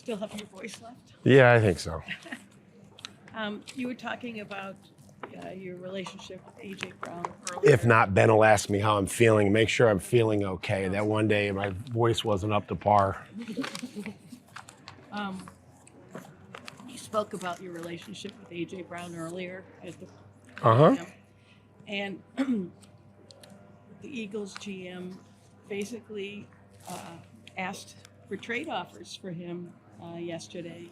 still have your voice left? Yeah, I think so. You were talking about your relationship with A.J. Brown earlier. If not, Ben will ask me how I'm feeling. Make sure I'm feeling okay. That one day my voice wasn't up to par. You spoke about your relationship with A.J. Brown earlier at the Uh-huh. and the Eagles GM basically asked for trade offers for him yesterday.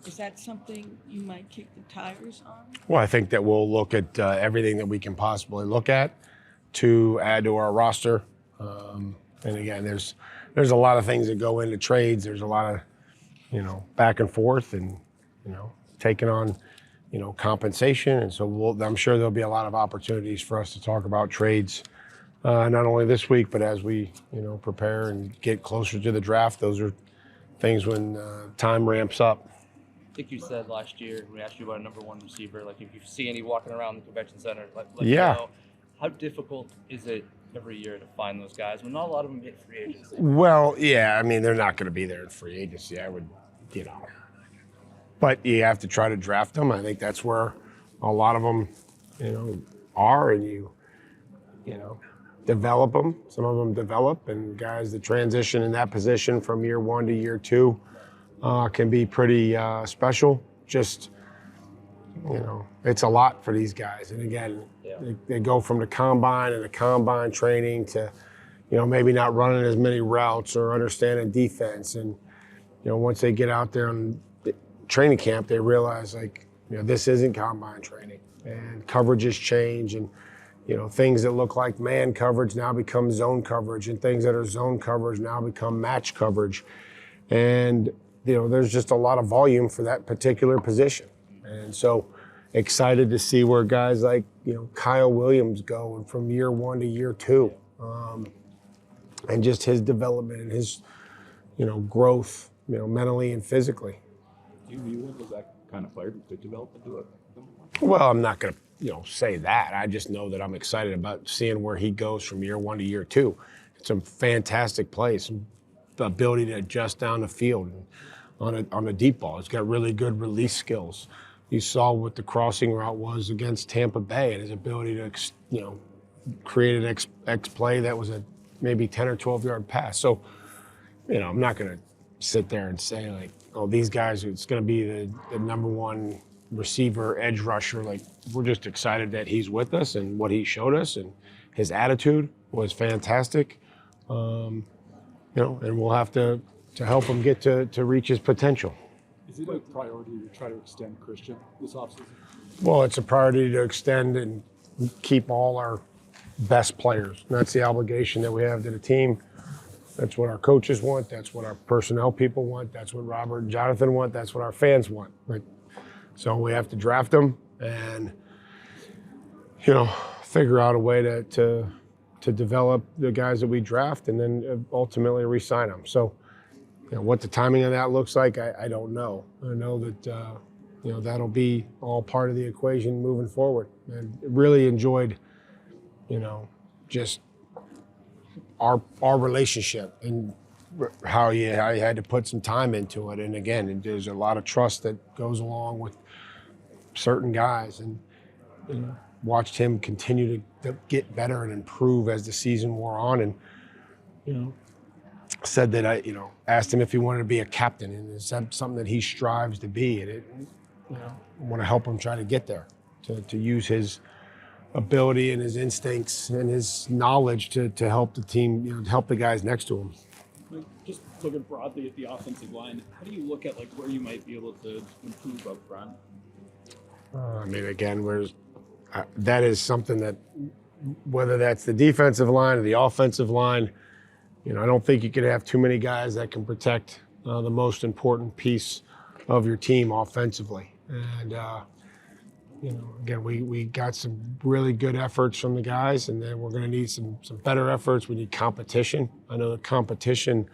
Is that something you might kick the tires on? Well, I think that we'll look at everything that we can possibly look at to add to our roster. And again, there's a lot of things that go into trades. There's a lot of, back and forth and, taking on, compensation. And so I'm sure there'll be a lot of opportunities for us to talk about trades, not only this week, but as we, prepare and get closer to the draft. Those are things when time ramps up. I think you said last year, we asked you about a number one receiver, like if you see any walking around the convention center, Yeah. How difficult is it every year to find those guys when not a lot of them get free agency? Well, yeah, I mean, they're not going to be there in free agency. I would, but you have to try to draft them. I think that's where a lot of them, are, and you develop them. Some of them develop, and guys that transition in that position from year one to year two can be pretty special. Just, it's a lot for these guys. And again, they go from the combine and the combine training to, maybe not running as many routes or understanding defense. And, once they get out there in the training camp, they realize this isn't combine training, and coverages change, and, things that look like man coverage now become zone coverage, and things that are zone coverage now become match coverage. And, there's just a lot of volume for that particular position. And so excited to see where guys like, Kyle Williams go from year one to year two. And just his development and his, growth, mentally and physically. Do you view him as that kind of player who could develop into it? Well, I'm not going to, say that. I just know that I'm excited about seeing where he goes from year one to year two. Some fantastic plays, some ability to adjust down the field and on a deep ball. He's got really good release skills. You saw what the crossing route was against Tampa Bay, and his ability to, create an X play that was a maybe 10 or 12 yard pass. So, I'm not going to sit there and say these guys, it's going to be the number one receiver, edge rusher. We're just excited that he's with us and what he showed us, and his attitude was fantastic. And we'll have to help him get to reach his potential. Is it a priority to try to extend Christian this offseason? Well, it's a priority to extend and keep all our best players. And that's the obligation that we have to the team. That's what our coaches want. That's what our personnel people want. That's what Robert and Jonathan want. That's what our fans want. So we have to draft them and, figure out a way to develop the guys that we draft and then ultimately re-sign them. So, what the timing of that looks like, I don't know. I know that, that'll be all part of the equation moving forward. And really enjoyed, just our relationship and how you had to put some time into it. And again, there's a lot of trust that goes along with certain guys, and watched him continue to get better and improve as the season wore on. And said that I asked him if he wanted to be a captain, and is that something that he strives to be? And I want to help him try to get there, to use his ability and his instincts and his knowledge to help the team, help the guys next to him. Just looking broadly at the offensive line, how do you look at where you might be able to improve up front? Again, that is something that, whether that's the defensive line or the offensive line, I don't think you could have too many guys that can protect the most important piece of your team offensively. And, again, we got some really good efforts from the guys, and then we're going to need some better efforts. We need competition. I know that competition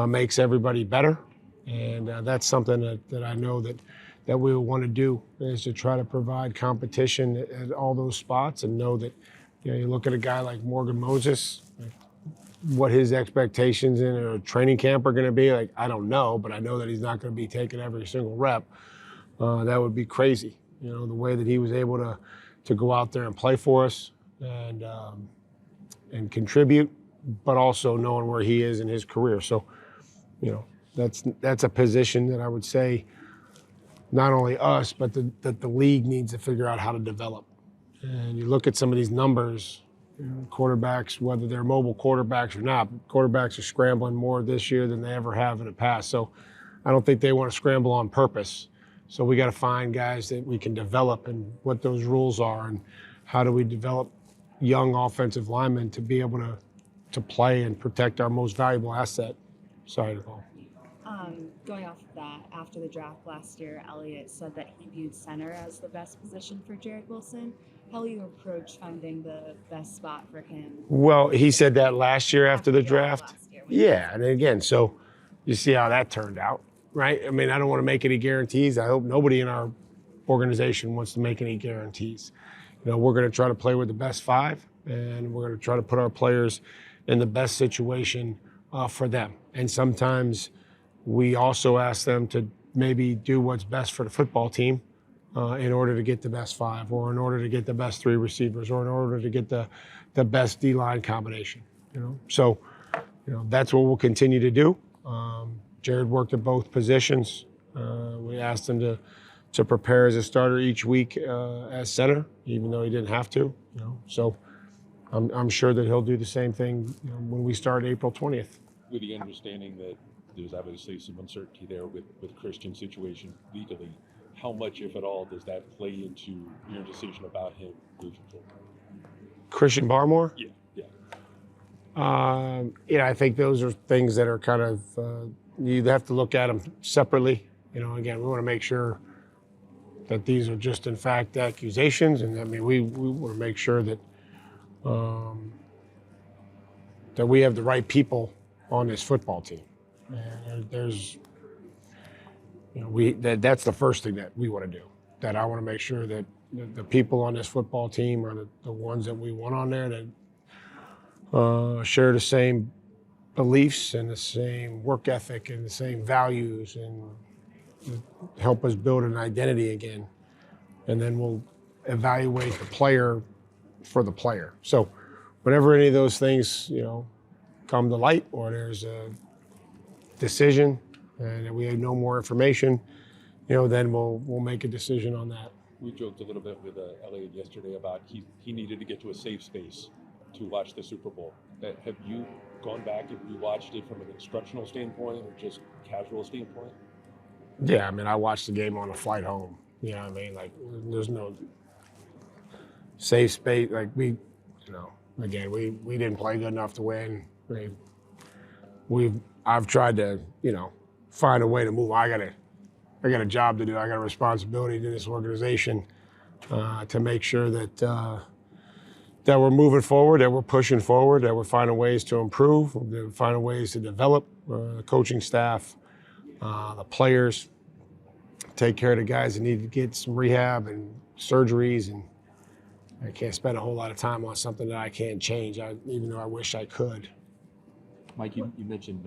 makes everybody better, and that's something that I know that we want to do, is to try to provide competition at all those spots, and know that, you look at a guy like Morgan Moses, what his expectations in a training camp are going to be. Like, I don't know, but I know that he's not going to be taking every single rep. That would be crazy. You know, the way that he was able to go out there and play for us and contribute, but also knowing where he is in his career. So, you know, that's a position that I would say not only us, but that the league needs to figure out how to develop. And you look at some of these numbers, you know, quarterbacks, whether they're mobile quarterbacks or not, quarterbacks are scrambling more this year than they ever have in the past. So I don't think they want to scramble on purpose. So we got to find guys that we can develop and what those rules are and how do we develop young offensive linemen to be able to play and protect our most valuable asset. Sorry, Nicole. Going off of that, after the draft last year, Elliott said that he viewed center as the best position for Jared Wilson. How will you approach finding the best spot for him? Well, he said that last year after the draft. Last year, Yeah, and again, so you see how that turned out, right? I mean, I don't want to make any guarantees. I hope nobody in our organization wants to make any guarantees. You know, we're going to try to play with the best five, and we're going to try to put our players in the best situation for them. And sometimes we also ask them to maybe do what's best for the football team in order to get the best five, or in order to get the best three receivers, or in order to get the best D-line combination. You know, so you know that's what we'll continue to do. Jared worked at both positions. We asked him to prepare as a starter each week as center, even though he didn't have to. You know, so I'm sure that he'll do the same thing, you know, when we start April 20th. With the understanding that there's obviously some uncertainty there with Christian's situation legally, how much, if at all, does that play into your decision about him moving forward? Christian Barmore? Yeah. You know, I think those are things that are kind of, you have to look at them separately. You know, again, we want to make sure that these are just, in fact, accusations. And I mean, we want to make sure that that we have the right people on this football team. And there's, you know, that's the first thing that we want to do. That I want to make sure that the people on this football team are the ones that we want on there that share the same beliefs and the same work ethic and the same values and help us build an identity again. And then we'll evaluate the player for the player. So whenever any of those things, you know, come to light, or there's a decision and we have no more information, you know, then we'll make a decision on that. We joked a little bit with Elliott yesterday about he needed to get to a safe space to watch the Super Bowl. Have you gone back and rewatched it from an instructional standpoint or just casual standpoint? Yeah, I mean, I watched the game on the flight home. You know what I mean? Like, there's no safe space. Like, we, you know, again, we didn't play good enough to win. I've tried to, you know, find a way to move. I got a job to do. I got a responsibility to this organization to make sure that that we're moving forward, that we're pushing forward, that we're finding ways to improve, that we're finding ways to develop the coaching staff, the players, take care of the guys that need to get some rehab and surgeries. And I can't spend a whole lot of time on something that I can't change, even though I wish I could. Mike, you mentioned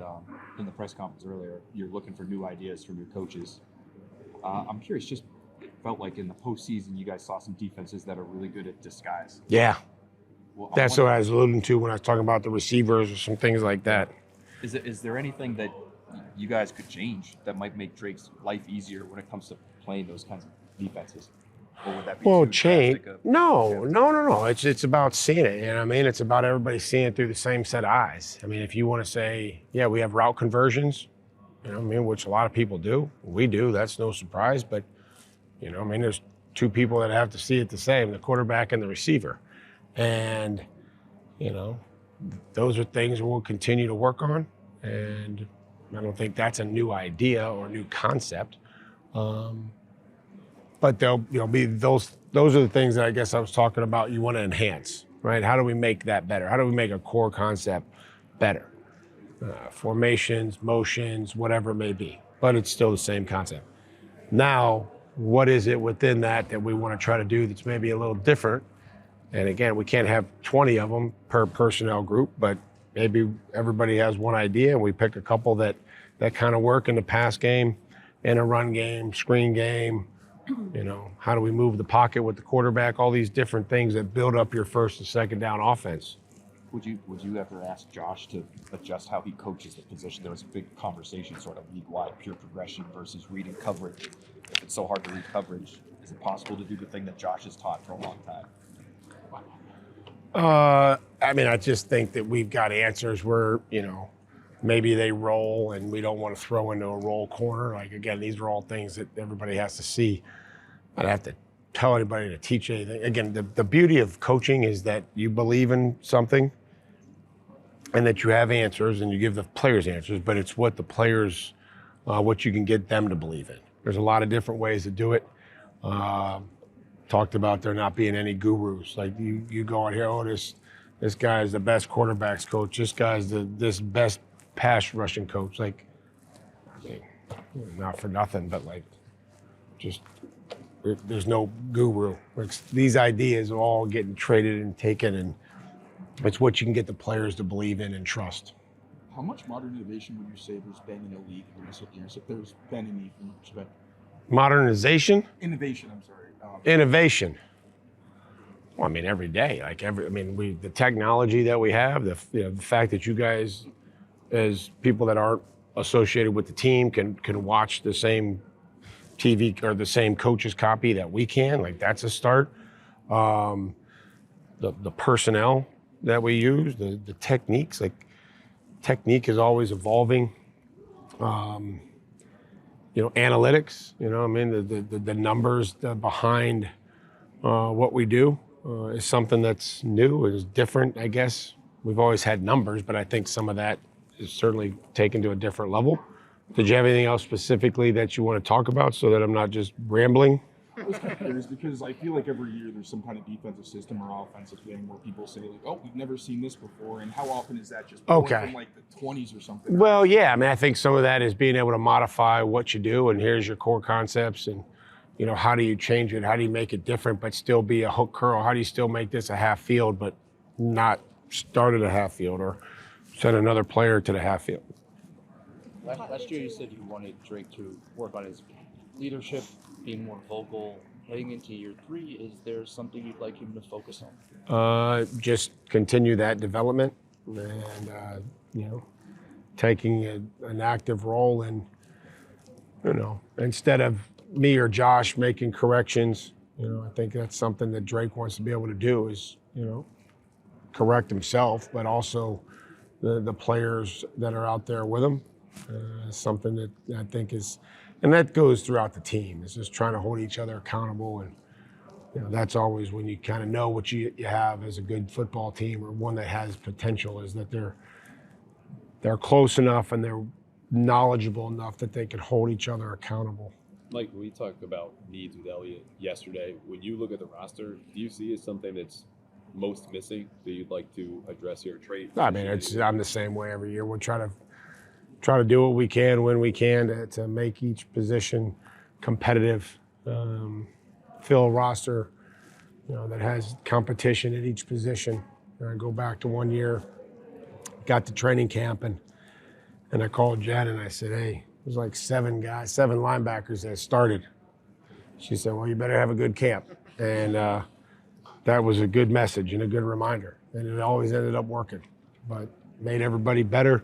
in the press conference earlier, you're looking for new ideas from your coaches. I'm curious, just felt like in the postseason, you guys saw some defenses that are really good at disguise. Yeah, Well, that's what I was alluding to when I was talking about the receivers or some things like that. Is there anything that you guys could change that might make Drake's life easier when it comes to playing those kinds of defenses? Or would that be Well, too change? drastic of- No. It's about seeing it. You know what I mean? It's about everybody seeing it through the same set of eyes. I mean, if you want to say, yeah, we have route conversions, you know what I mean, which a lot of people do. We do. That's no surprise. But, you know, I mean, there's two people that have to see it the same, the quarterback and the receiver. And, you know, those are things we'll continue to work on. And I don't think that's a new idea or new concept. But they'll be those are the things that I guess I was talking about you want to enhance, right? How do we make that better? How do we make a core concept better? Formations, motions, whatever it may be, but it's still the same concept. Now, what is it within that we want to try to do that's maybe a little different? And again, we can't have 20 of them per personnel group, but maybe everybody has one idea and we pick a couple that kind of work in the pass game, in a run game, screen game. How do we move the pocket with the quarterback? All these different things that build up your first and second down offense. Would you ever ask Josh to adjust how he coaches the position? There was a big conversation sort of league-wide, pure progression versus reading coverage. If it's so hard to read coverage, is it possible to do the thing that Josh has taught for a long time? I just think that we've got answers where, maybe they roll and we don't want to throw into a roll corner. Like, again, these are all things that everybody has to see. I don't have to tell anybody to teach anything. Again, the beauty of coaching is that you believe in something and that you have answers and you give the players answers, but it's what the players, what you can get them to believe in. There's a lot of different ways to do it. Talked about there not being any gurus. Like you go out here, this guy is the best quarterbacks coach. This guy's this best pass rushing coach. Like, not for nothing, but there's no guru. These ideas are all getting traded and taken, and it's what you can get the players to believe in and trust. How much modern innovation would you say there's been in the league in recent years, if there's been any from your perspective? Modernization? Innovation, I'm sorry. Innovation. Well, every day. The technology that we have, the fact that you guys, as people that aren't associated with the team, can watch the same TV or the same coach's copy that we can. That's a start. The personnel that we use, the techniques. Technique is always evolving. Analytics. The numbers behind what we do is something that's new, is different. I guess we've always had numbers, but I think some of that is certainly taken to a different level. Did you have anything else specifically that you want to talk about so that I'm not just rambling? I was kind of curious because I feel like every year there's some kind of defensive system or offensive thing where people say, oh, we've never seen this before. And how often is that just from the 20s or something? Well, yeah. I think some of that is being able to modify what you do, and here's your core concepts, and how do you change it? How do you make it different but still be a hook curl? How do you still make this a half field but not start at a half field or send another player to the half field? Last year you said you wanted Drake to work on his leadership, being more vocal. Heading into year 3, is there something you'd like him to focus on? Just continue that development and, taking an active role in, instead of me or Josh making corrections. I think that's something that Drake wants to be able to do is, correct himself, but also the players that are out there with him. Something that I think is, and that goes throughout the team, is just trying to hold each other accountable. And that's always when you kind of know what you have as a good football team, or one that has potential, is that they're close enough and they're knowledgeable enough that they can hold each other accountable. Mike, we talked about needs with Elliott yesterday. When you look at the roster, do you see as something that's most missing that you'd like to address here? I'm the same way every year. We'll try to do what we can when we can to make each position competitive. Fill a roster, that has competition at each position. I go back to one year, got to training camp, and I called Jen and I said, hey, there's like 7 linebackers that started. She said, well, you better have a good camp. And that was a good message and a good reminder. And it always ended up working, but made everybody better.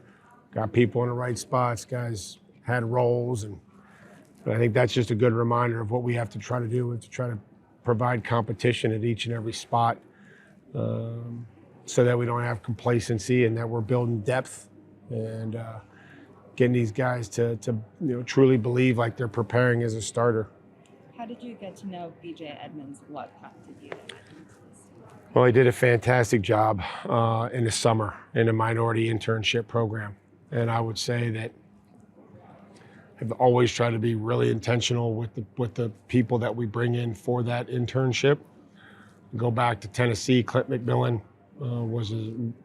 Got people in the right spots, guys had roles, but I think that's just a good reminder of what we have to try to do, is to try to provide competition at each and every spot, so that we don't have complacency and that we're building depth and getting these guys to truly believe like they're preparing as a starter. How did you get to know BJ Edmonds? What prompted you? Well, he did a fantastic job in the summer in a minority internship program. And I would say that I've always tried to be really intentional with the people that we bring in for that internship. Go back to Tennessee, Clint McMillan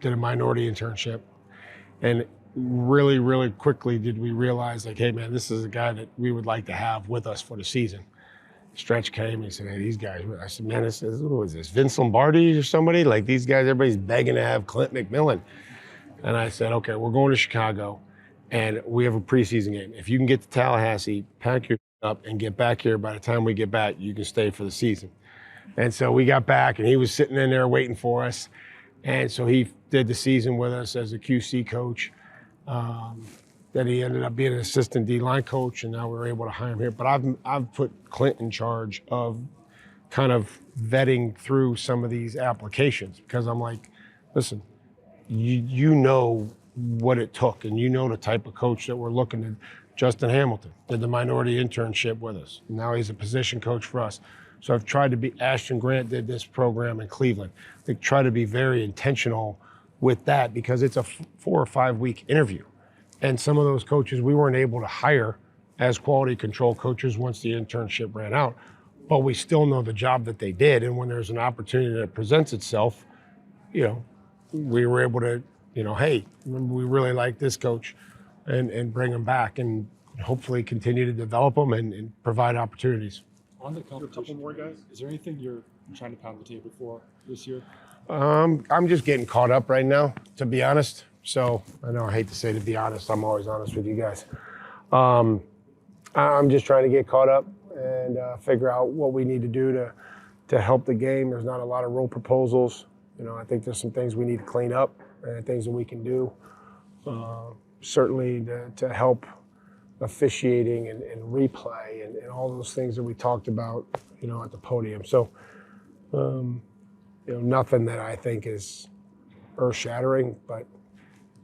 did a minority internship. And really, really quickly did we realize, like, hey, man, this is a guy that we would like to have with us for the season. Stretch came and he said, hey, these guys, I said, man, who is this, Vince Lombardi or somebody? Like, these guys, everybody's begging to have Clint McMillan. And I said, okay, we're going to Chicago and we have a preseason game. If you can get to Tallahassee, pack your up and get back here. By the time we get back, you can stay for the season. And so we got back and he was sitting in there waiting for us. And so he did the season with us as a QC coach. Then he ended up being an assistant D-line coach, and now we're able to hire him here. But I've put Clint in charge of kind of vetting through some of these applications because I'm like, listen, you know what it took, and you know the type of coach that we're looking at. Justin Hamilton did the minority internship with us. Now he's a position coach for us. So I've tried to be, Ashton Grant did this program in Cleveland. They try to be very intentional with that because it's a 4 or 5 week interview. And some of those coaches we weren't able to hire as quality control coaches once the internship ran out, but we still know the job that they did. And when there's an opportunity that presents itself, you know, we were able to, you know, hey, we really like this coach and bring them back and hopefully continue to develop them and provide opportunities. On the competition, a couple more guys. Is there anything you're trying to pound the table for this year? I'm just getting caught up right now, to be honest. So I know I hate to say to be honest, I'm always honest with you guys. I'm just trying to get caught up and figure out what we need to do to help the game. There's not a lot of role proposals. You know, I think there's some things we need to clean up and things that we can do. Certainly to help officiating and replay and all those things that we talked about, you know, at the podium. So, you know, nothing that I think is earth-shattering, but,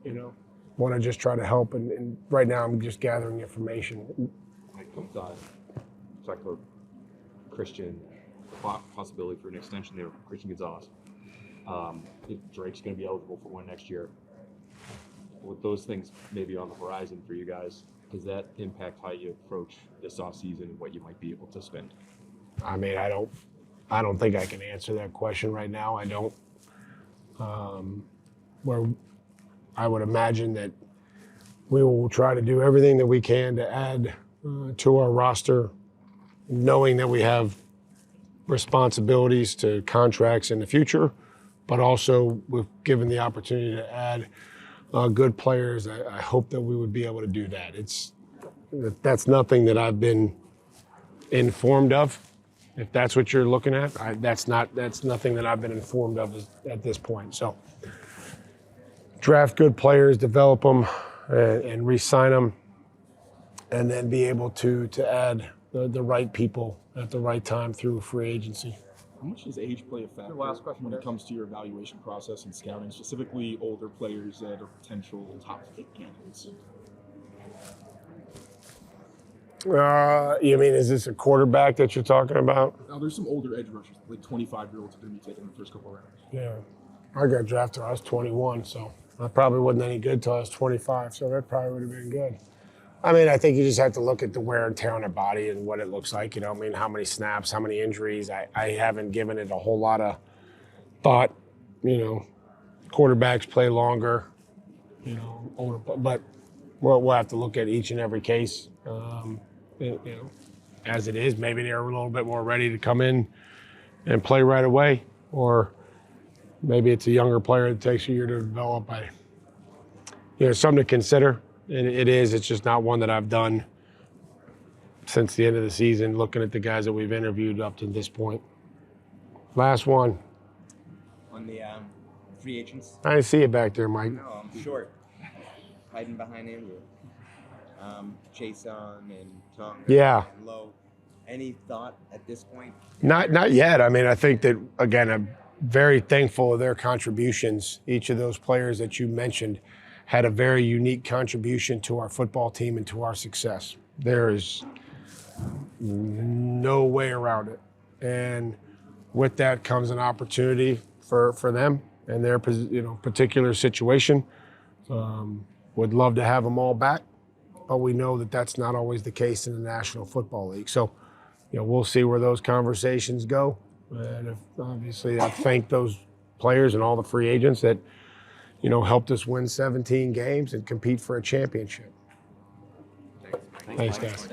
you know, want to just try to help. And right now I'm just gathering information. I talked about Christian, possibility for an extension there, Christian Gonzalez. If Drake's going to be eligible for one next year. With those things maybe on the horizon for you guys, does that impact how you approach this offseason and what you might be able to spend? I mean, I don't think I can answer that question right now. I don't. Where I would imagine that we will try to do everything that we can to add to our roster, knowing that we have responsibilities to contracts in the future, but also we've given the opportunity to add good players. I hope that we would be able to do that. That's nothing that I've been informed of. If that's what you're looking at, that's nothing that I've been informed of at this point. So draft good players, develop them, and re-sign them, and then be able to add the right people at the right time through free agency. How much does age play a factor when it comes to your evaluation process and scouting, specifically older players that are potential top pick candidates? You mean, is this a quarterback that you're talking about? Now, there's some older edge rushers, like 25-year-olds that are going to be taken in the first couple of rounds. Yeah. I got drafted when I was 21, so I probably wasn't any good till I was 25, so that probably would have been good. I mean, I think you just have to look at the wear and tear on their body and what it looks like. You know, I mean, how many snaps, how many injuries. I haven't given it a whole lot of thought. You know, quarterbacks play longer, you know, older, but we'll have to look at each and every case, you know, as it is. Maybe they're a little bit more ready to come in and play right away, or maybe it's a younger player that takes a year to develop. You know, something to consider. It's just not one that I've done since the end of the season, looking at the guys that we've interviewed up to this point. Last one. On the free agents. I didn't see you back there, Mike. No, I'm short. Hiding behind Andrew. Chason and Tonga Yeah. and Lowe. Any thought at this point? Not yet. I mean, I think that, again, I'm very thankful of their contributions. Each of those players that you mentioned had a very unique contribution to our football team and to our success. There is no way around it. And with that comes an opportunity for them and their, you know, particular situation. Would love to have them all back, but we know that that's not always the case in the National Football League. So, you know, we'll see where those conversations go. And obviously I thank those players and all the free agents that, you know, helped us win 17 games and compete for a championship. Thanks, guys.